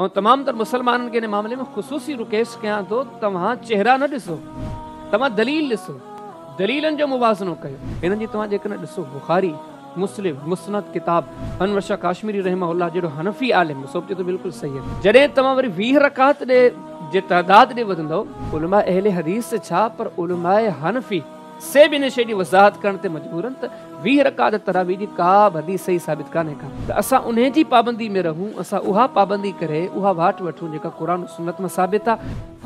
और तमाम तर मुसलमाननि खे इन मामले में ख़ुसूसी रिक्वेस्ट कयां थो, तव्हां चेहरा न ॾिसो, तव्हां दलील ॾिसो, दलीलनि जो मुवाज़नो कयो। हिननि जी तव्हां जेकॾहिं ॾिसो बुखारी, मुस्लिम, मुस्नद किताब, अनवर शाह काश्मीरी रहमहुल्लाह जहिड़ो हनफ़ी आलिम सोचे तो बिल्कुलु सही आहे। जॾहिं तव्हां वरी 20 रकात जे तइदाद ॾे वधंदव, उलमा अहले हदीस छा पर उलमा हनफ़ी से बि इन शइ जी वज़ाहत करण ते मजबूर आहिनि त 20 रकात तरावी जी का बि हदीस सही साबित कान्हे का, त असां उन जी पाबंदी में रहूं, असां उहा पाबंदी करे उहा वाट वठूं जेका क़ुरान सुन्नत में साबित आहे।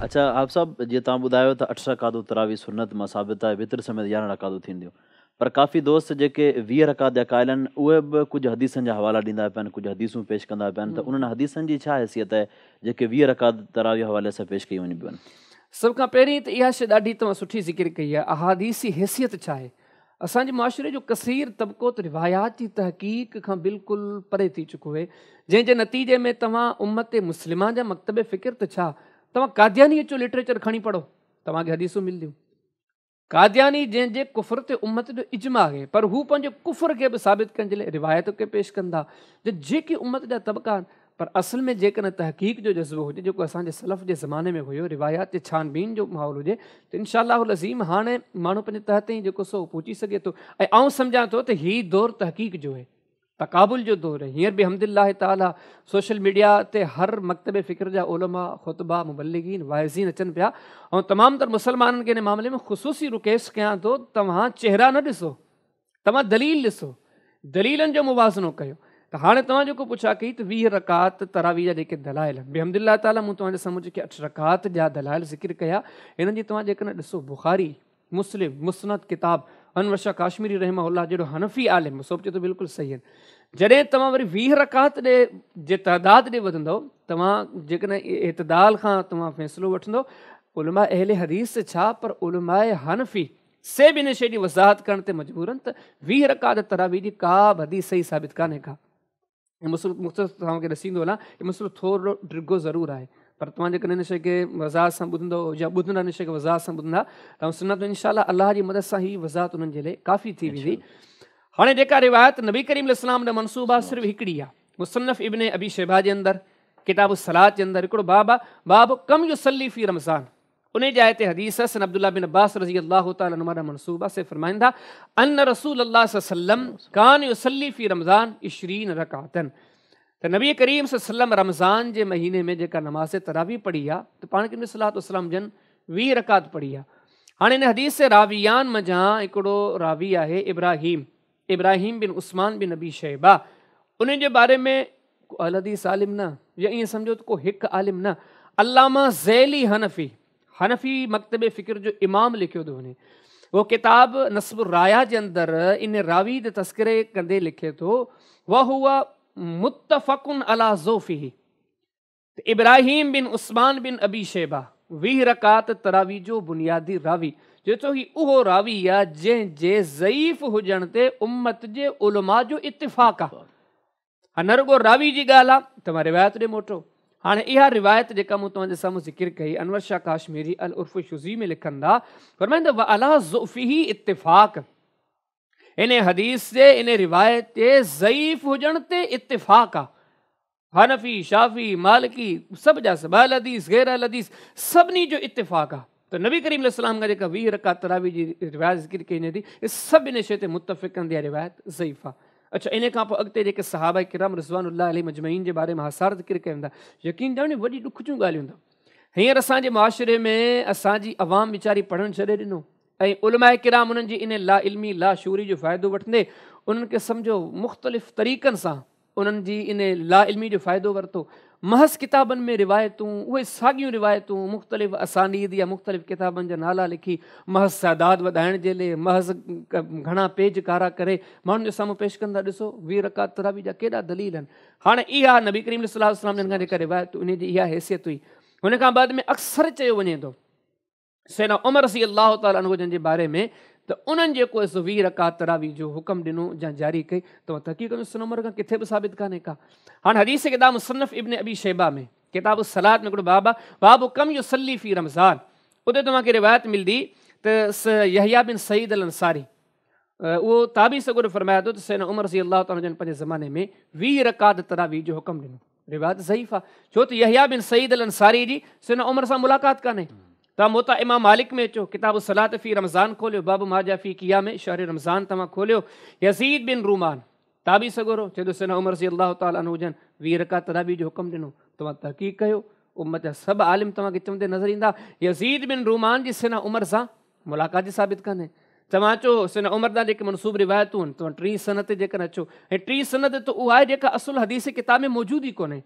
अच्छा आप साहब, जीअं तव्हां ॿुधायो त 8 रकातूं तरावी सुन्नत मां साबित आहे, वितर समय 11 रकातूं थींदियूं, पर काफ़ी दोस्त जेके 20 रकात जा क़ाइल आहिनि उहे बि कुझु हदीसनि जा हवाला ॾींदा पिया आहिनि, कुझु हदीसूं पेश कंदा पिया आहिनि, त उन्हनि हदीसनि जी छा हैसियत आहे जेके 20 रकात तरावी हवाले सां पेश कयूं वञी पियूं आहिनि? सभ खां पहिरीं त इहा शइ ॾाढी तव्हां सुठी ज़िक्र कई आहे, अहादीसी हैसियत छा आहे। असांजे मुआशिरे जो कसीर तबिको त रिवायात जी तहक़ीक़ खां बिल्कुलु परे थी चुको आहे, जंहिंजे नतीजे में तव्हां उम्मत मुस्लिमा जा मकतब फ़िक्र त छा, तव्हां कादियानी जो लिटरेचर खणी पढ़ो, तव्हांखे हदीसूं मिलंदियूं। कादियानी जंहिंजे कुफ़र ते उम्मत जो इजमा आहे, पर हू पंहिंजे कुफ़र खे बि साबित करण जे लाइ रिवायत खे पेश कंदा, जेके उम्मत जा तबक़ा आहिनि। पर असल में जेकॾहिं तहक़ीक़ जो जज़्बो हुजे, जेको असांजे सलफ़ जे ज़माने में हुयो, रिवायात जे छानबीन जो माहौल हुजे, त इंशाअल्लाहुल अज़ीम हाणे माण्हू पंहिंजे तहत ई जेको सो पहुची सघे थो। ऐं आउं सम्झां थो त हीउ दौरु तहक़ीक़ जो आहे, तक़ाबुल जो दौरु आहे। हींअर बि अल्हम्दुलिल्लाह ताला सोशल मीडिया ते हर मकतब फ़िक्र जा उलमा, ख़ुतबा, मुबल्लिगीन, वाइज़ीन अचनि पिया, ऐं तमामु तर मुसलमाननि खे इन मामले में ख़ुसूसी रिक्वेस्ट कयां थो, तव्हां चेहरा न ॾिसो, तव्हां दलील ॾिसो, दलीलनि जो मुवाज़नो कयो। त हाणे तव्हां जेको पुछा कई त 20 रकात तरावी जा जेके दलाइल आहिनि, बिहम्दिल्लाह ताला मूं तव्हांजे साम्हूं जेके 8 रकात जा दलाइल ज़िक्र कया, हिननि जी तव्हां जेकॾहिं ॾिसो बुखारी, मुस्लिम, मुस्नद किताब, अनवर शाह काश्मीरी रहमहुल्लाह जहिड़ो हनफ़ी आलिम सोचे तो बिल्कुलु सही आहिनि। जॾहिं तव्हां वरी 20 रकात जे तइदाद ॾे वधंदव, तव्हां जेकॾहिं इतदाल खां तव्हां फ़ैसिलो वठंदव, उलमा अहले हदीस छा पर उलमा हनफ़ी से बि इन शइ जी वज़ाहत करण ते मजबूर आहिनि त 20 रकात तरावी जी का बि हदीस सही साबित कान्हे का। मुख़्तसर तव्हांखे ॾसींदो हलां, इहो मसइलो थोरो डिघो ज़रूरु आहे, पर तव्हां जेकॾहिं इन शइ खे वज़ाहत सां ॿुधंदव या ॿुधंदा इन शइ खे वज़ाहत सां ॿुधंदा, तव्हां सुनत इंशाअल्लाह अलाह जी मदद सां ही वज़ाहत उन्हनि जे लाइ काफ़ी थी वेंदी। हाणे जेका रिवायत नबी करीम अलैहिस्सलाम ॾांहुं मनसूब आहे, सिर्फ़ु हिकिड़ी आहे। मुसन्नफ़ इब्न अबी शैबा जे अंदरि, किताब सलात जे अंदरि हिकिड़ो बाब आहे, बाब कम युसल्ली फी रमज़ान। उन जे आयत हदीस सन अब्दुल्लाह बिन अब्बास रज़ी अल्लाह तआला अन्हुमा मनसूब आहे, से फरमाइंदा अन रसूल अल्लाह सल्लल्लाहु अलैहि वसल्लम कान युसल्ली फी रमज़ान 20 रकातन। त नबी करीम सल्लल्लाहु रमज़ान जे महीने में जेका नमाज़ तरावी पढ़ी आहे, त पाण के सलात वसलाम जन 20 रकात पढ़ी आहे। हाणे इन हदीस रावियान मंझां हिकिड़ो रावी आहे इब्राहिम बिन उस्मान बिन अबी शैबा। उन जे बारे में को अहल हदीस आलिम न, या ईअं सम्झो त को हिकु आलिम न, अल्लामा ज़ैली हनफ़ी मकतब फ़िक्र जो इमाम लिखियो थो वञे। वो किताब नस्बुर राया जे अंदरि इन रावी ते तस्करे कंदे लिखे थो, वह हुआ मुत्तफ़क़ुन अला ज़ौफ़िही। इब्राहिम बिन उस्मान बिन अबी शैबा 20 रकात तरावी जो बुनियादी रावी, जेतो ही उहो रावी आहे जंहिंजे ज़ईफ़ हुजण ते उम्मत जे उलमा जो इत्तिफ़ाक़ आहे। न रुगो रावी जी ॻाल्हि आहे, तव्हां रिवायत ॾे मोटो। हाणे इहा रिवायत जेका मूं तव्हांजे साम्हूं ज़िक्र कई, अनवर शाह काश्मीरी अल उर्फ़ शुज़ी में लिखंदा, फरमाईंदा व अला ज़ुफ़िही इत्तिफ़ाक़। इन हदीस जे इन रिवायत जे ज़ईफ़ हुजण ते इत्तिफ़ाक़ आहे। हनफ़ी, शाफ़ी, मालिकी सभु जा सभु, अहल हदीस, गैर अहल हदीस सभिनी जो इत्तिफ़ाक़ आहे। त नबी करीम अलैहिस्सलाम खां जेका 20 रकात तरावी जी रिवायत ज़िक्र कई वञे थी, इहे सभु इन शइ ते मुत्तफ़िक़ कंदी आहे, रिवायत ज़ईफ़ आहे। अच्छा, इन खां पोइ अॻिते जेके सहाबा किराम रिज़वानुल्लाह अलैहिम अजमईन जे बारे में आसार ज़िक्र कया वेंदा, यकीन ॼाण वॾी ॾुख जूं ॻाल्हियूं हूंदा। हींअर असांजे मुआशिरे में असांजी अवाम वीचारी पढ़णु छॾे ॾिनो, ऐं उलमाए किराम उन्हनि जी इन ला इल्मी ला शूरी जो फ़ाइदो वठंदे उन्हनि खे सम्झो मुख़्तलिफ़ तरीक़नि सां उन्हनि जी इन ला इल्मी जो फ़ाइदो वरितो। महज़ किताबनि में रिवायतूं, उहे साॻियूं रिवायतूं, मुख़्तलिफ़ असानीद या मुख़्तलिफ़ किताबनि जा नाला लिखी महज़ तादाद वधाइण जे लाइ महज़ घणा पेज कारा करे माण्हुनि जे साम्हूं पेश कंदा। ॾिसो 20 रकात तरावी जा केॾा दलील आहिनि। हाणे इहा नबी करीम सल्लल्लाहु अलैहि वसल्लम खां जेका रिवायत उन जी इहा हैसियत हुई। हुन खां बाद में अक्सर चयो वञे थो सैयदना उमर रज़ी अल्लाह तआला अन्हु जन जे बारे में, त उन्हनि जेको 20 रकात तरावी जो हुकुम ॾिनो या जारी कई, त तहक़ीक़ में सैयदना उमर खां किथे बि साबित कान्हे का। हाणे हदीस किताब मुसन्नफ़ इब्न अबी शैबा में किताब सलात में हिकिड़ो बाब आहे, बाब कम युसल्ली फी रमज़ान। उते तव्हांखे रिवायत मिलंदी त यहया बिन सईद अल अंसारी उहो ताबी सगुर फरमाए थो त सैना उमर रज़ी अल्लाह ताला जन पंहिंजे ज़माने में 20 रकात तरावी जो हुकुम ॾिनो। रिवायत ज़ईफ़ आहे, छो त यहया बिन सईद अल अंसारी जी सैना उमर सां मुलाक़ात कान्हे। तव्हां मोता इमाम मालिक में अचो, किताब सलात फ़ी रमज़ान खोलियो, बाबु माजा फ़ी क़ियाम शहर रमज़ान तव्हां खोलियो, यज़ीद बिन रूमान ताबी सगुरो चए थो सैना उमर रज़ी अल्लाह ताला अन्हु जन 20 रकात तरावी जो हुकुम ॾिनो। तव्हां तहक़ीक़ कयो, उम्मत जा सभु आलिम तव्हांखे चवंदे नज़र ईंदा यज़ीद बिन रूमान जी सैना उमर सां मुलाक़ात जी साबित कान्हे। तव्हां चओ सैना उमर जा जेके मनसूब रिवायतूं आहिनि, तव्हां 3 सनद ते जेकर अचो, ऐं 3 सनद त उहा आहे जेका असुल हदीस किताब में मौजूदु ई कोन्हे।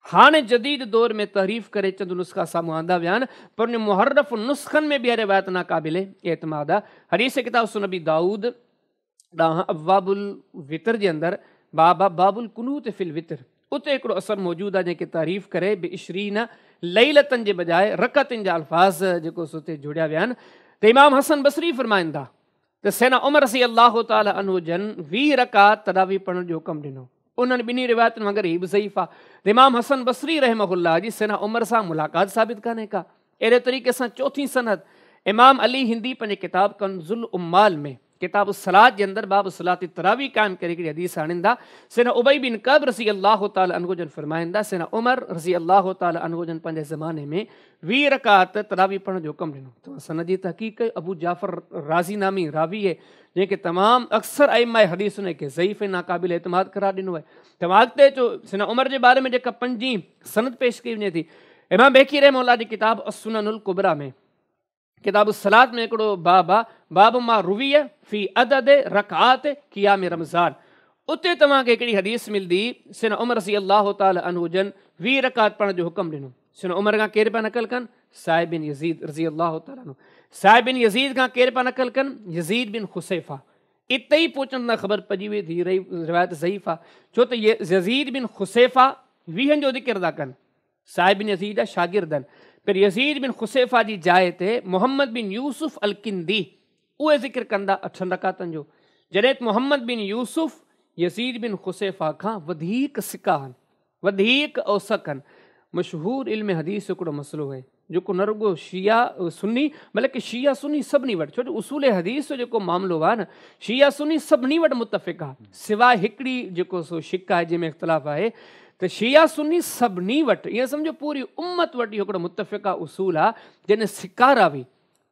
हाणे जदीद दौर में तहरीफ़ करे चंद नुस्ख़ा साम्हूं आंदा विया आहिनि, पर उन मुहर्रफ नुस्ख़नि में बि रिवायत नाक़ाबिल एतमाद आहे। हदीस किताब सुन नबी दाऊद ॾांहुं अब्वाबुल वितर जे अंदरि बाबुल कुनूत फिल वितर, उते हिकिड़ो असर मौजूदु आहे जंहिंखे तारीफ़ करे बि इशरीन लैलतनि जे बजाए रकतनि जा अल्फाज़ जेको उते जुड़िया विया आहिनि। त इमाम हसन बसरी फरमाईंदा त सैना उमर रज़ी अल्लाह ताला अन्हु जन 20 रकात तरावी पढ़ण जो हुकुम ॾिनो। उन्हनि ॿिन्ही रिवायतुनि वांगुरु ही बि ज़ईफ़ आहे। इमाम हसन बसरी रहमहुल्लाह जी सैना उमर सां मुलाक़ात साबित कान्हे का। अहिड़े तरीक़े सां चौथी सनद इमाम अली हिंदी पंहिंजे किताब कंज़ुल उम्माल में किताब सलात जे अंदरि बाब सलात तरावी क़ाइमु करे हिकिड़ी हदीस आणींदा। सैना उबई बिन कब रज़ी अल्लाह ताला अन्हु जन फरमाईंदा सैना उमर रज़ी अल्लाह ताला अन्हु जन पंहिंजे ज़माने में 20 रकात तरावी पढ़ण जो हुकुम ॾिनो। तव्हां सनद जी तहक़ीक़ कयो, अबू जाफ़र राज़ी नामी रावी आहे जंहिंखे तमामु अक्सर अइम्मा हदीस उनखे ज़ईफ़ नाक़ाबिल एतमाद करार ॾिनो आहे। तव्हां अॻिते अचो सैना उमर जे बारे में जेका 5 सनद पेश कई वञे थी, इमाम बेकी रहमहुल्लाह जी किताब अस्सुननुल कुबरा में किताब सलात में हिकिड़ो बाब मां रुवीअ फ़ी अदद रकात क़ियाम रमज़ान, उते तव्हांखे हिकिड़ी हदीस मिलंदी सैना उमर रज़ी अल्लाह ताला अन्हु जन 20 रकात पढ़ण जो हुकुम ॾिनो। सैना उमर खां केरु पिया नकल कनि? साहिब बिन यज़ीद रज़ी अल्लाह ताला अन्हु। साहिब बिन यज़ीद खां केरु पिया नकल कनि? यज़ीद बिन खुसैफ़ा। इते ई पहुचण खां ख़बर पइजी वई थी रही रिवायत ज़ईफ़ आहे, छो त यज़ीद बिन खुसैफ़ा 20 जो ज़िक्र था कनि, साहिब बिन यज़ीद जा शागिर्द आहिनि। पर यज़ीद बिन खुसैफ़ा जी जाइ ते मोहम्मद बिन यूसुफ अल किंदी उहे ज़िक्र कंदा 8 रकातनि जो, जॾहिं मोहम्मद बिन यूसुफ यज़ीद बिन खुसैफ़ा खां वधीक सिका आहिनि, वधीक औसक आहिनि। मशहूर इल्म हदीस हिकिड़ो मसइलो आहे जेको न रुगो शिया सुन्नी बल्कि शिया सुन्नी सभिनी वटि, छो जो उसूल हदीस जो जेको मामिलो आहे न शिया सुन्नी सभिनी वटि मुतफ़िक़ आहे, सवाइ हिकिड़ी जेको सो शिक आहे जंहिंमें इख़्तिलाफ़ आहे त शिया सुन्नी सभिनी वटि, ईअं सम्झो पूरी उम्मत वटि हिकिड़ो मुतफ़िक़ उसूल आहे जंहिं सिका रावी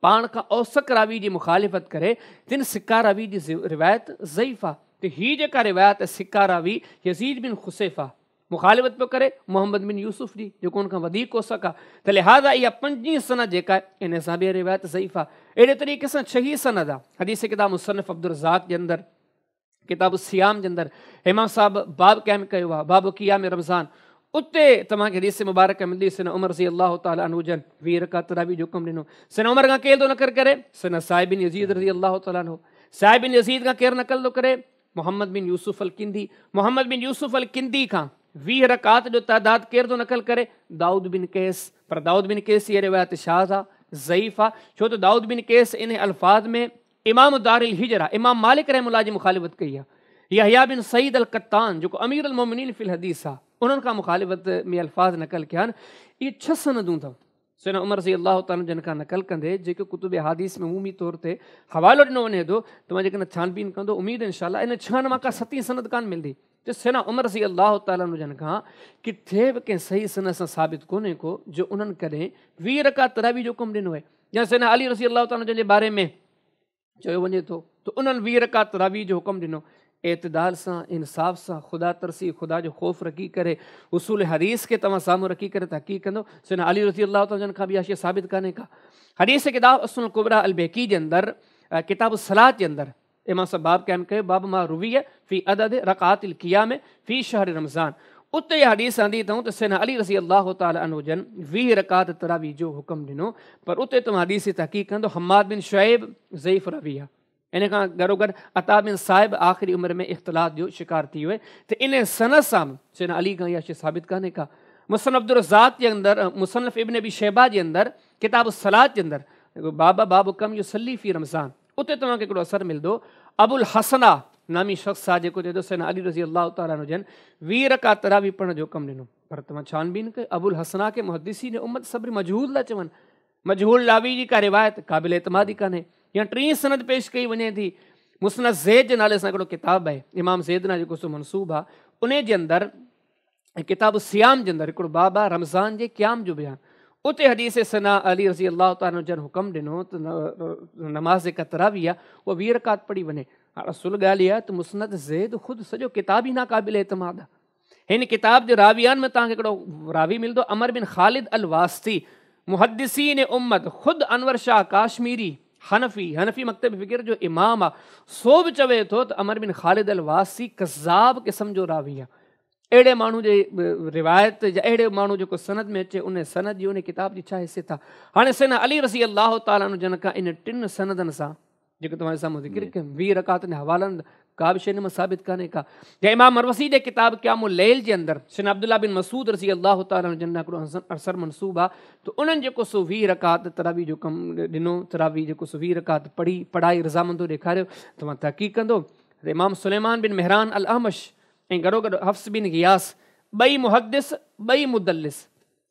पाण खां औसक रावी जी मुखालिफ़त करे तिन सिका रावी जी रिवायत ज़ईफ़ आहे। त हीअ जेका रिवायत सिका रावी यज़ीद बिन खुसैफ़ा मुखालिफ़त पियो करे मोहम्मद बिन यूसुफ जी जेको उनखां वधीक औसक आहे, त लिहाज़ा इहा 5 सनद जेका आहे इन सां बि रिवायत ज़ईफ़ आहे। अहिड़े तरीक़े सां 6 सनद आहे हदीस किताब मुसन्निफ़ अब्दुल रज़ाक़ जे अंदरि किताब सियाम जे अंदरि इमाम साहिब बाब क़ाइमु कयो आहे बाब क़ियाम रमज़ान, उते तव्हांखे हदीस मुबारक मिलंदी सैना उमर रज़ी अल्लाह ताला अन्हु जन 20 रकात तरावी जो हुकुम ॾिनो। सैना उमर खां केरु थो नकल करे? सैना साहिब बिन यज़ीद रज़ी अल्लाह ताला अन्हु। साहिब बिन यज़ीद खां केरु नकल थो करे? मोहम्मद बिन यूसुफ अल किंदी। मोहम्मद बिन यूसुफ अल किंदी खां 20 रकात जो तइदाद केरु थो नकल करे? दाऊद बिन कैस। पर दाऊद बिन कैस इहा रिवायत शाज़ आहे, ज़ईफ़ आहे, छो त दाऊद बिन कैस इन अल्फाज़ में इमाम दारिल हिजरा इमाम मालिक रहमहुल्लाह जी मुखालिफ़त कई आहे। यहया बिन सईद अल कत्तान जेको अमीर अल मोमिनीन फिल हदीस आहे उन्हनि खां मुखालिफ़त में अल्फाज़ नकल कया आहिनि। इहे 6 सनदूं अथव सैना उमर रज़ी अल्लाह ताला जिन खां नकल कंदे जेके कुतुब हदीस में उमूमी तौर ते हवालो ॾिनो वञे थो, तव्हां जेकॾहिं छानबीन कंदो उमीद इनशाअल्लाह इन 6 मां का 7 सनद कान मिलंदी। त सैना उमर रज़ी अल्लाह ताला जन खां किथे बि कंहिं सही सनद सां साबित कोन्हे को जो उन्हनि कॾहिं 20 रकात तरावी जो हुकुम ॾिनो आहे। या सैना अली रज़ी अल्लाह ताला जे बारे में चयो वञे थो त उन्हनि 20 रकात तरावी जो हुकुम ॾिनो। एतदाल सां इंसाफ़ सां ख़ुदा तरसी ख़ुदा जो ख़ौफ़ रखी करे उसूल हदीस खे तव्हां साम्हूं रखी करे तहक़ीक़ कंदो। सैना अली रज़ी अल्लाह ताला जन खां बि इहा शइ साबित कान्हे का। हदीस किताब असुल कुबरा अल बेकी जे अंदरि किताब सलात जे अंदरि इमाम सां बाब क़ाइमु कयो बाब मां रुवीअ फ़ी अदद रकात अल क़ियाम फ़ी शहर रमज़ान, उते इहा हदीस आंदी अथऊं त सैना अली रज़ी अल्लाह ताला अन्हु जन 20 रकात तरावी जो हुकुम ॾिनो। पर उते तव्हां हदीस जी तहक़ीक़ कंदो हम्माद बिन शुएब ज़ईफ़ रवी आहे। इन खां गॾोगॾु अता बिन साहिब आख़िरी उमिरि में इख़्तिलात जो शिकार थी वियो। त इन सनद सां सैना अली खां इहा शइ साबित कान्हे का। मुसन्नफ़ अब्दुल रज़ाक़ जे अंदरि मुसन्नफ़ इब्न अबी शैबा जे अंदरि किताब सलात जे अंदरि बाब कम युसल्ली फ़ी रमज़ान, उते तव्हांखे हिकिड़ो असरु मिलंदो अबुल हसना नामी शख़्स आहे जेको चए थो सैना अली रज़ी अल्लाह ताला हुजनि 20 रकात तरावी पढ़ण जो हुकुम ॾिनो। पर तव्हां छानबीन कयो अबुल हसना खे मुहद्दिसीन उम्मत सभु मजहूल था चवनि, मजहूल लावी जी का रिवायत क़ाबिल एतमादी कान्हे। या 3 सनद पेश कई वञे थी मुस्नद ज़ैद जे नाले सां हिकिड़ो किताबु आहे, इमाम ज़ैद ना जेको सो मनसूब आहे, उन जे अंदरि किताब सियाम जे अंदरि हिकिड़ो बाबा रमज़ान जे क़याम जो बयानु, उते हदीस सना अली रज़ी अल्लाह ताला जन हुकम ॾिनो त नमाज़ तरावी आहे उहा 20 रकात पढ़ी वञे। हाणे असुल ॻाल्हि इहा त मुस्नद ज़ैद ख़ुदि सॼो किताब ई नाक़ाबिल एतमाद आहे। हिन किताब जे रावियान में तव्हांखे हिकिड़ो रावी मिलंदो, अमर बिन ख़ालिद अल वास्ती, मुहद्दिसीन उम्मत, ख़ुदि अनवर शाह काश्मीरी हनफ़ी मकतब फ़िक्र जो इमाम आहे, सो बि चवे थो त अमर बिन ख़ालिद अल वास्ती कज़ाब क़िस्म जो रावी आहे। अहिड़े माण्हू जे रिवायत या अहिड़े माण्हू जेको सनद में अचे उन सनद जी उन किताब जी छा हैसियत आहे। हाणे सैना अली रज़ी अल्लाह ताला अन्हु जन खां इन 3 सनदनि सां जेको तव्हांजे साम्हूं ज़िक्र कयमि 20 रकातनि हवालनि का बि शइ हिन में साबित कान्हे का। या इमाम मरवसी जे किताब क़यामुल लैल जे अंदरि सैना अब्दुल्ला बिन मसूद रज़ी अल्लाह ताला जन हिकिड़ो असर मनसूब आहे, त उन्हनि जेको सो 20 रकात तरावी जो कमु ॾिनो, तरावी जेको सो 20 रकात पढ़ाई रज़ामंदो ॾेखारियो। तव्हां तहक़ीक़ कंदो त इमाम सुलेमान बिन मेहरान अल अहमश ऐं गॾो गॾु हफ्स बिन गियास, ॿई मुहद्दिस ॿई मुदल्लिस,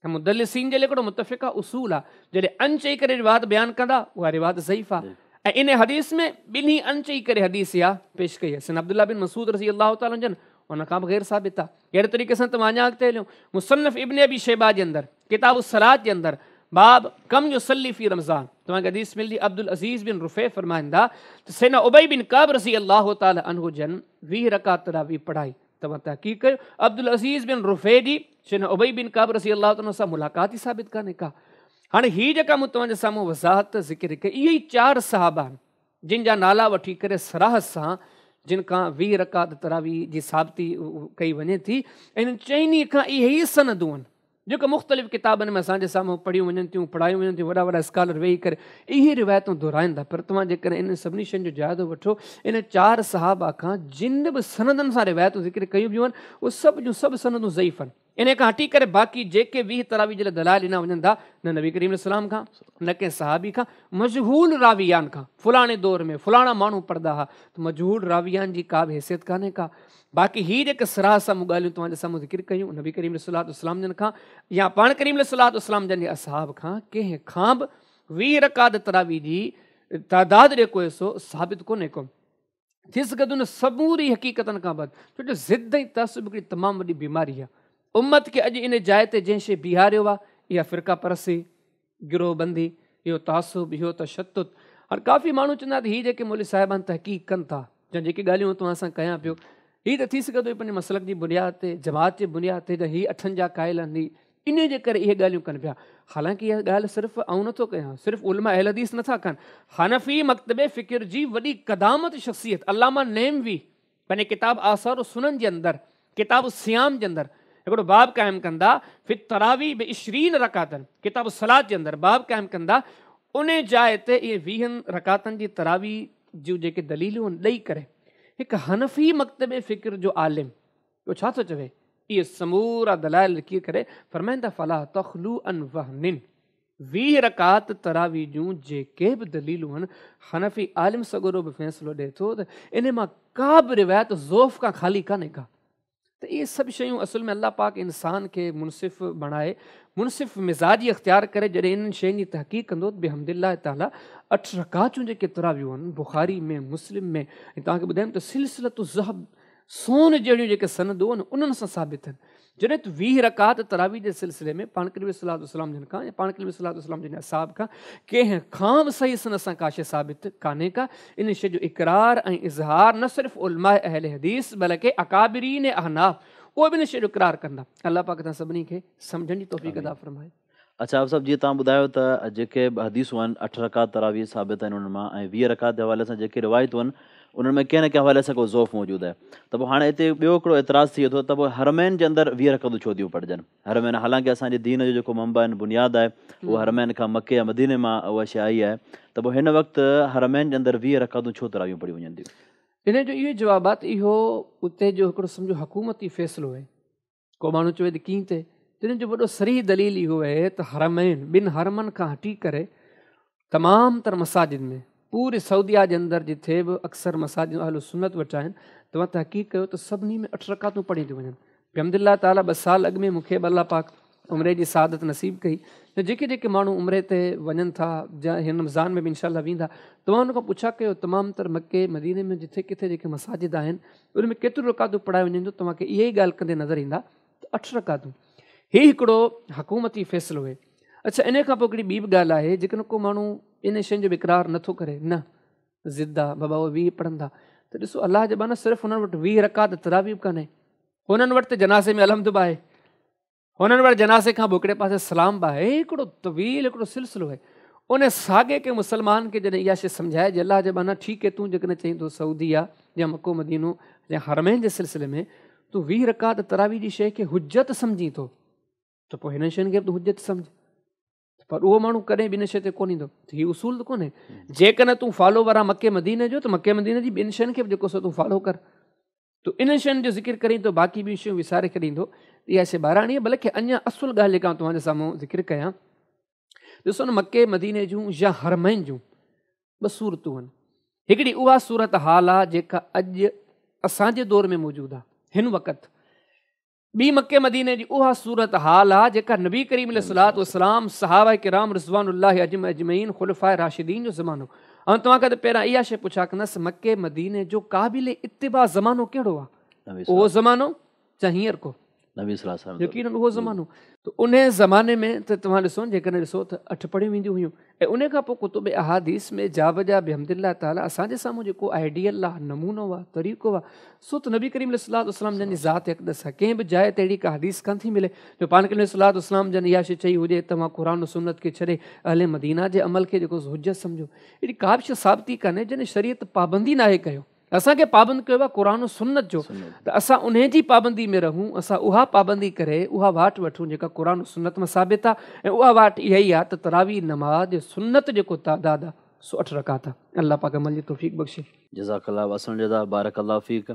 मुदल्लिसीन जे लाइ हिकिड़ो मुतफ़िक़ा उसूल आहे, जॾहिं अन चई करे रिवायत बयानु कंदा उहा रिवायत ज़ईफ़ आहे। ऐं इन हदीस में ॿिन्ही अन चई करे हदीस इहा पेश कई आहे। सैयदना अब्दुल्ला बिन मसूद रज़ी अल्लाह ताला जन उन खां बग़ैर साबित आहे। अहिड़े तरीक़े सां तव्हां अञा अॻिते हलियो, मुसन्नफ़ इब्न अबी शैबा जे अंदरि किताब सलात जे अंदरि बाब कम युसल्ली फी रमज़ान, तव्हांखे हदीस मिलंदी, अब्दुल अज़ीज़ बिन रुफ़े फरमाईंदा त सैयदना उबई बिन काब रज़ी अल्लाह ताला अन्हु जन 20 रकात तरावी पढ़ाई। तव्हां तहक़ीक़ कयो, अब्दुल अज़ीज़ बिन रुफ़े जी सैयदना उबई बिन काब रज़ी अल्लाह ताला सां मुलाक़ात ई साबित कान्हे का। हाणे हीअ जेका मूं तव्हांजे साम्हूं वज़ाहत ज़िक्र कई, इहे ई 4 सहाबा आहिनि जिन जा नाला वठी करे सराहत सां जिन खां 20 रकात तरावी जी साबिती कई वञे थी। इन्हनि 4 खां इहे ई सनदूं आहिनि जेको मुख़्तलिफ़ किताबनि में असांजे साम्हूं पढ़ियूं वञनि थियूं, पढ़ायूं वञनि थियूं, वॾा वॾा स्कॉलर वेही करे इहे रिवायतूं दोहिराईंदा। पर तव्हां जेकॾहिं इन सभिनी शयुनि जो जाइज़ो वठो, इन 4 सहाबा खां जिन बि सनदनि सां रिवायतूं ज़िक्र कयूं बियूं आहिनि उहे सभु जूं सभु सनदूं ज़ईफ़ आहिनि। इन खां हटी करे बाक़ी जेके 20 तरावी जे लाइ दलाइल ॾिना वञनि था, न नबी करीम सलाम खां, न कंहिं सहाबी खां, मजहूल रावियान खां, फलाणे दौर में फलाणा माण्हू पढ़ंदा हुआ, त मजहूल रावियान जी का बि हैसियत कान्हे का। बाक़ी हीअ जेके सराह सां मूं ॻाल्हियूं तव्हांजे साम्हूं ज़िक्र कयूं नबी करीम सलाम जन खां या पाण करीम सलाम जन जे असहाब खां, कंहिं खां बि 20 रकात तरावी जी तादाद जेको हिसो साबित कोन्हे को। थी सघे थो न समूरी हक़ीक़तनि खां बद, छो जो ज़िद ऐं तअसुब हिकिड़ी तमामु वॾी बीमारी आहे। उम्मत खे अॼु इन जाइ ते जंहिं शइ बीहारियो आहे इहा फ़िरका परसी, गिरोहबंदी, इहो तासुब, इहो तशद्दुद। हाणे काफ़ी माण्हू चवंदा त हीअ जेके मौलवी साहिबान तहक़ीक़ कनि था, या जेके ॻाल्हियूं तव्हां सां कयां पियो, हीअ त थी सघे थो पंहिंजे मसलक जी बुनियाद ते, जमात जे बुनियाद ते, त हीअ 8 जा क़ाइल आहिनि, इन जे करे इहे ॻाल्हियूं कनि पिया। हालांकि इहा ॻाल्हि सिर्फ़ु आऊं नथो कयां, सिर्फ़ु उलमा अहल हदीस नथा कनि, हनफ़ी मकतबे फ़िक्र जी वॾी क़दामत शख़्सियत अल्लामा नेमवी पंहिंजे किताब आसार सुनन जे अंदरि, किताब सियाम जे अंदरि हिकिड़ो बाब क़ाइमु कंदा, फिर तरावी बि 20 रकातनि, किताब सलात जे अंदरि बाब क़ाइमु कंदा, उन जाइ ते इहे 20 रकातनि जी तरावी जूं जेके दलीलूं आहिनि ॾेई करे हिकु हनफ़ी मकतबे फ़िक्र जो आलिम उहो छा थो चवे, इहे समूरा दलाइल लिखी करे फरमाईंदा फला तख़लू अन वहनिन, 20 रकात तरावी जूं जेके बि दलीलूं आहिनि हनफ़ी आलिम सगोरो बि फ़ैसिलो ॾिए थो त इन मां का बि रिवायत ज़ोफ़ खां ख़ाली कान्हे का। त इहे सभु शयूं असुल में अलाह पाक इंसान खे मुनसिफ़ बणाए, मुनसिफ़ मिज़ाजी अख़्तियार करे जॾहिं इन्हनि शयुनि जी तहक़ीक़ कंदो, बिहम्दिल्लाह ताला 8 रकातूं जेके तरावियूं आहिनि बुख़ारी में, मुस्लिम में, ऐं तव्हांखे ॿुधायूं त सिलसिलतु ज़हब, सोन जहिड़ियूं जेके सनदूं आहिनि उन्हनि सां साबित आहिनि। जॾहिं त 20 रकात तरावी जे सिलसिले में पाण करीम सलाम जन खां या पाण करीम सलाम जन असाब खां कंहिं खां बि सही सन सां का शइ साबित कान्हे का। इन शइ जो इक़रार ऐं इज़हार न सिर्फ़ु उलमा अहल हदीस बल्कि अकाबिरीन अहनाफ उहे बि इन शइ जो इक़रार कंदा। अल्लाह पाक तव्हां सभिनी खे सम्झण जी तौफ़ीक़ अता फ़रमाए। अच्छा आप साहब, जीअं तव्हां ॿुधायो त जेके हदीसूं आहिनि 8 रकात तरावी साबित आहिनि उन्हनि मां, ऐं 20 रकात जे हवाले सां जेके रिवायतूं आहिनि उन्हनि में कंहिं न कंहिं हवाले सां को ज़ोफ़ मौजूदु आहे। त पोइ हाणे हिते ॿियो हिकिड़ो एतिराज़ थिए थो त पोइ हरमैन जे अंदरि 20 रकातूं छो थियूं पढ़जनि। हरमैन हालांकि असांजे दीन जो जेको मंबा आहिनि, बुनियादु आहे, उहा हरमैन खां मके या मदीने मां उहा शइ आई आहे। त पोइ हिन वक़्तु हरमैन जे अंदरि 20 रकातूं छो तरावियूं पढ़ी वञनि थियूं? इन जो इहो जवाबु आहे त इहो उते जो हिकिड़ो सम्झो हुकूमती फ़ैसिलो आहे। को माण्हू चवे त कीअं थिए, तिन जो वॾो सरीह दलील इहो आहे त हरमैन ॿिनि हरमनि खां हटी करे तमामु तर मसाजिद में पूरे सऊदिया जे अंदरि जिथे बि अक्सर मसाजिद अहल सुन्नत वटि आहिनि, तव्हां तहक़ीक़ कयो त सभिनी में 8 रकातूं पढ़ी थियूं वञनि। बिहम्दिल्लाह ताला 2 साल अॻु में मूंखे अल्लाह पाक उमिरि जी सादत नसीब कई। त जेके जेके माण्हू उमिरि ते वञनि था या हिन रमज़ान में बि इंशाअल्लाह वेंदा, तव्हां हुन खां पुछा कयो तमामु तर मके मदीने में जिथे किथे जेके मसाजिद आहिनि उन में केतिरो रकातूं पढ़ाए वञनि, तव्हांखे इहा ई ॻाल्हि कंदे नज़र ईंदा त 8 रकातूं। हीउ हिकिड़ो हुकूमती फ़ैसिलो आहे। अच्छा, इन खां पोइ हिकिड़ी ॿी बि ॻाल्हि आहे, जेकॾहिं को माण्हू इन शयुनि जो इक़रार नथो करे, न ज़िद आहे बाबा उहे 20 पढ़ंदा, त ॾिसो अलाह जे बाना सिर्फ़ु हुननि वटि 20 रकात तरावी बि कान्हे, हुननि वटि त जनाज़े में अलहम्द बि आहे, हुननि वटि जनाज़े खां हिकिड़े पासे सलाम बि आहे। हिकिड़ो तवील हिकिड़ो सिलसिलो आहे। उन साॻे के मुस्लमान खे जॾहिं इहा शइ सम्झाए जे अलाह जे बाना ठीकु आहे, तूं जेकॾहिं चईं थो सऊदी आहे या मको मदीनो या हरमैन जे सिलसिले में तूं 20 रकात तरावी जी शइ खे हुज्जत सम्झी थो, त पोइ हिन शयुनि खे बि तूं हुज्जत सम्झ। पर उहो माण्हू कॾहिं बि इन शइ ते कोन ईंदो। हीउ उसूल त कोन्हे। जेकॾहिं तूं फॉलोवर आहे मके मदीने जो, त मके मदीने जी ॿिनि शयुनि खे बि जेको सो तूं फॉलो कर। तो इन शयुनि जो ज़िक्र करीं तो बाक़ी ॿियूं शयूं विसारे छॾींदो। इहा शइ ॿाराणी आहे। बल्कि अञा असुल ॻाल्हि जेका तव्हांजे साम्हूं ज़िक्र कयां, ॾिसो न मके मदीने जूं या हरमैन जूं 2 सूरतूं आहिनि। हिकिड़ी उहा सूरत हाल आहे जेका अॼु असांजे दौर में मौजूदु आहे हिन वक़्तु। ॿी मके मदीने जी उहा सूरत हाल आहे जेका नबी करीम अलैहिस्सलातु वस्सलाम, सहाबा किराम रिज़वानुल्लाहि अजमईन, खुलफाए राशिदीन जो ज़मानो। ऐं तव्हांखे त पहिरां इहा शइ पुछा कंदसि, मके मदीने जो क़ाबिल इत्तिबा ज़मानो कहिड़ो आहे? उहो ज़मानो जा हींअर को? यकीनन उहो ज़मानो। त उन ज़माने में त तव्हां ॾिसो जेकॾहिं ॾिसो त 8 पढ़ियूं वेंदियूं हुयूं। ऐं उन खां पोइ कुतुब अहादीस में जा बजा बिहम्दिल्लाह ताला असांजे साम्हूं जेको आइडियल आहे, नमूनो आहे, तरीक़ो आहे, सो त नबी करीम अलैहिस्सलातु वस्सलाम जन जी ज़ात अक़दस आहे। कंहिं बि जाइ ते अहिड़ी का हदीस कान थी मिले जो पाण करीम अलैहिस्सलातु वस्सलाम जन इहा शइ चई हुजे तव्हां क़ुरान सुन्नत खे छॾे अहले मदीना जे अमल खे जेको हुज्जत सम्झो। अहिड़ी का बि शइ साबिती कान्हे जंहिं शरीयत पाबंदी नाहे कयो। असांखे पाबंद कयो आहे क़ुरान सुन्नत जो, त असां उन जी पाबंदी में रहूं, असां उहा पाबंदी करे उहा वाट वठूं जेका क़ुरान सुन्नत में साबित आहे। ऐं उहा वाट इहा ई आहे त तरावी नमाज़ सुन्नत जेको तादाद आहे सो 8 रकात आहे। अल्लाह पाक अमल जी तौफ़ीक़ बख़्शे। जज़ाकल्लाह वसन जज़ा बारकल्लाह फ़ीक।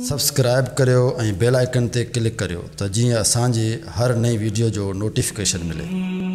सब्सक्राइब करियो ऐं बेल आइकन ते क्लिक करियो त जीअं असांजी हर नई वीडियो जो नोटिफिकेशन मिले।